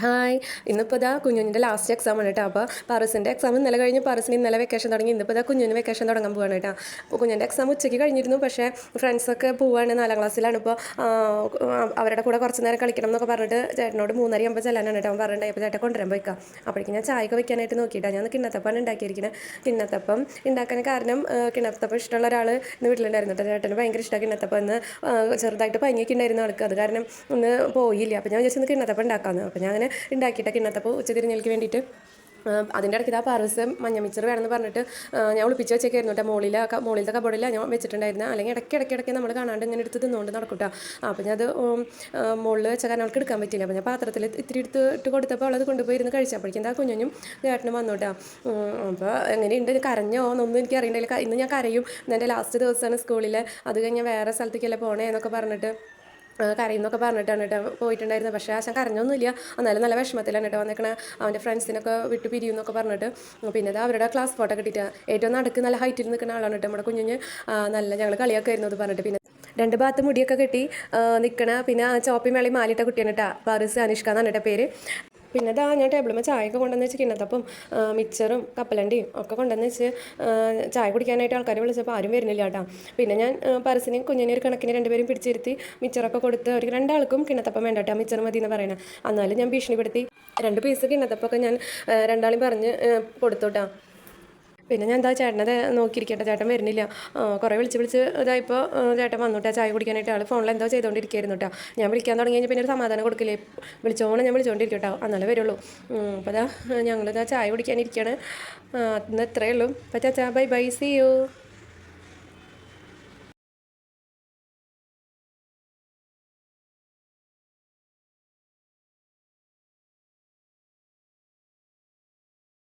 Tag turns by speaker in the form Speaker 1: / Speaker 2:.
Speaker 1: Hi. ഇന്നിപ്പോൾ ഇതാ കുഞ്ഞുഞ്ഞിൻ്റെ last exam ആണ് കേട്ടോ. അപ്പോൾ പാറസിൻ്റെ എക്സാം ഇന്നലെ കഴിഞ്ഞ് പാറസിന് ഇന്നലെ വെക്കേഷൻ തുടങ്ങി. ഇന്നിപ്പോൾ ഇതാ കുഞ്ഞിന് വെക്കേഷൻ തുടങ്ങാൻ പോവാണ് കേട്ടോ. അപ്പോൾ കുഞ്ഞിൻ്റെ എക്സാം ഉച്ചയ്ക്ക് കഴിഞ്ഞിരുന്നു. പക്ഷേ ഫ്രണ്ട്സൊക്കെ പോവാണ്, 4ാം ക്ലാസ്സിലാണ്. ഇപ്പോൾ അവരുടെ കൂടെ കുറച്ച് നേരം കളിക്കണം എന്നൊക്കെ പറഞ്ഞിട്ട് ചേട്ടനോട് 3:30 ചെല്ലാനാണ് കേട്ടോ. അവൻ പറഞ്ഞിട്ടുണ്ടായി. അപ്പോൾ ചേട്ടൻ കൊണ്ടുവരാൻ പോയിക്കാം. അപ്പോഴേക്കും ഞാൻ ചായയൊക്കെ വെക്കാനായിട്ട് നോക്കിയിട്ടാണ്. ഞാൻ കിണ്ണത്തപ്പാണ് ഉണ്ടാക്കിയിരിക്കുന്നത്. കിണ്ണത്തപ്പം ഉണ്ടാക്കാൻ കാരണം കിണ്ണത്തപ്പം ഇഷ്ടമുള്ള ഒരാൾ ഇന്ന് വീട്ടിലുണ്ടായിരുന്നു കേട്ടോ. ചേട്ടന് ഭയങ്കര ഇഷ്ടമാണ് കിണ്ണത്തപ്പം. ഇന്ന് ചെറുതായിട്ട് പനിയൊക്കെ ഉണ്ടായിരുന്നു ആൾക്ക്. അത് കാരണം ഒന്ന് പോയില്ല. അപ്പോൾ ഞാൻ വിചാരിച്ചൊന്ന് കിണ്ണത്തപ്പം ഉണ്ടാക്കാമെന്ന്. അപ്പോൾ ഞാൻ അങ്ങനെ ഉണ്ടാക്കിയിട്ട് കിണ്ണത്തപ്പോൾ ഉച്ചതിരിഞ്ഞിലേക്ക് വേണ്ടിയിട്ട് അതിൻ്റെ ഇടയ്ക്ക് ഇതാ പാറസ് മഞ്ഞ മിച്ചർ വേണമെന്ന് പറഞ്ഞിട്ട് ഞാൻ ഒളിപ്പിച്ച് വെച്ചേക്കായിരുന്നു കേട്ടോ. മുകളിലത്തെ കബോർഡിൽ ഞാൻ വെച്ചിട്ടുണ്ടായിരുന്നു. അല്ലെങ്കിൽ ഇടയ്ക്ക് നമ്മൾ കാണാണ്ട് ഇങ്ങനെ എടുത്ത് തിന്നുകൊണ്ട് നടക്കൂട്ടോ. അപ്പോൾ ഞാൻ അത് മുകളിൽ വെച്ച കാരണം അവൾക്ക് എടുക്കാൻ പറ്റില്ല. അപ്പോൾ ഞാൻ പാത്രത്തിൽ ഇത്തിരി ഇട്ട് കൊടുത്തപ്പോൾ അവളത് കൊണ്ടുപോയി ഇരുന്ന് കഴിച്ചപ്പോഴേക്കും എന്താ കുഞ്ഞും ചേട്ടനും വന്നോട്ടാ. അപ്പോൾ എങ്ങനെയുണ്ട്, കരഞ്ഞോ എന്നൊന്നും എനിക്ക് അറിയണ്ടില്ല. ഇന്ന് ഞാൻ കരയും, എൻ്റെ ലാസ്റ്റ് ദിവസമാണ് സ്കൂളിൽ. അത് കഴിഞ്ഞ് വേറെ സ്ഥലത്തേക്കല്ലേ പോണേ എന്നൊക്കെ പറഞ്ഞിട്ട് കരയുന്നൊക്കെ പറഞ്ഞിട്ടാണ് കേട്ടോ പോയിട്ടുണ്ടായിരുന്നത്. പക്ഷേ ആശാൻ കരഞ്ഞൊന്നുമില്ല. എന്നാലും നല്ല വിഷമത്തിലാണ് കേട്ടോ വന്നേക്കണേ. അവൻ്റെ ഫ്രണ്ട്സിനൊക്കെ വിട്ട് പിരിയുന്നൊക്കെ പറഞ്ഞിട്ട്. പിന്നെ അവരുടെ ക്ലാസ് ഫോട്ടോ കിട്ടിയിട്ട് ഏറ്റവും നടുക്ക് നല്ല ഹൈറ്റിൽ നിൽക്കുന്ന ആളാണ് കേട്ടോ നമ്മുടെ കുഞ്ഞിന്. നല്ല ഞങ്ങൾ കളിയാക്കായിരുന്നു അത് പറഞ്ഞിട്ട്. പിന്നെ 2 ഭാഗത്ത് മുടിയൊക്കെ കെട്ടി നിൽക്കണ, പിന്നെ ചോപ്പി മേളി മാലിട്ട കുട്ടിയാണ് കേട്ടോ. പാറസ് അനുഷ്ക എന്നാണ് കേട്ടോ പേര്. പിന്നെ ഇതാ ഞാൻ ടേബിളുമ്പോൾ ചായയൊക്കെ കൊണ്ടുവന്ന് വെച്ച് കിണ്ണത്തപ്പം മിച്ചറും കപ്പലണ്ടിയും ഒക്കെ കൊണ്ടുവന്ന് വെച്ച് ചായ കുടിക്കാനായിട്ട് ആൾക്കാരെ വിളിച്ചപ്പോൾ ആരും വരുന്നില്ല കേട്ടോ. പിന്നെ ഞാൻ പരസിനെയും കുഞ്ഞിനെ ഒരു കണക്കിന് 2 പേരും പിടിച്ചിരുത്തി മിച്ചറൊക്കെ കൊടുത്ത് അവർക്ക് 2 ആൾക്കും കിണ്ണത്തപ്പം വേണ്ട കേട്ടോ, മിച്ചർ മതി എന്ന് പറയണേ. എന്നാലും ഞാൻ ഭീഷണിപ്പെടുത്തി 2 പീസ് കിണ്ണത്തപ്പൊക്കെ ഞാൻ 2 ആളും പറഞ്ഞ് കൊടുത്തു കേട്ടോ. പിന്നെ ഞാൻ എന്താ ചേട്ടനത് നോക്കിയിരിക്കട്ടെ, ചേട്ടൻ വരുന്നില്ല. കുറേ വിളിച്ച് ഇതായപ്പോൾ ചേട്ടൻ വന്നുട്ടാ ചായ കുടിക്കാനായിട്ട്. ആൾ ഫോണിൽ എന്തോ ചെയ്തുകൊണ്ടിരിക്കുകയായിരുന്നു കേട്ടോ. ഞാൻ വിളിക്കാൻ തുടങ്ങി കഴിഞ്ഞാൽ പിന്നെ ഒരു സമാധാനം കൊടുക്കില്ലേ, ഞാൻ വിളിച്ചുകൊണ്ടിരിക്കും കേട്ടോ, എന്നാലേ വരുള്ളൂ. അപ്പോൾ ഞങ്ങളിതാ ചായ കുടിക്കാനിരിക്കുകയാണ്. ഇന്ന് എത്രയേ ഉള്ളൂ. അപ്പോൾ ചാച്ചാ ബൈ ബൈ, സീ യു.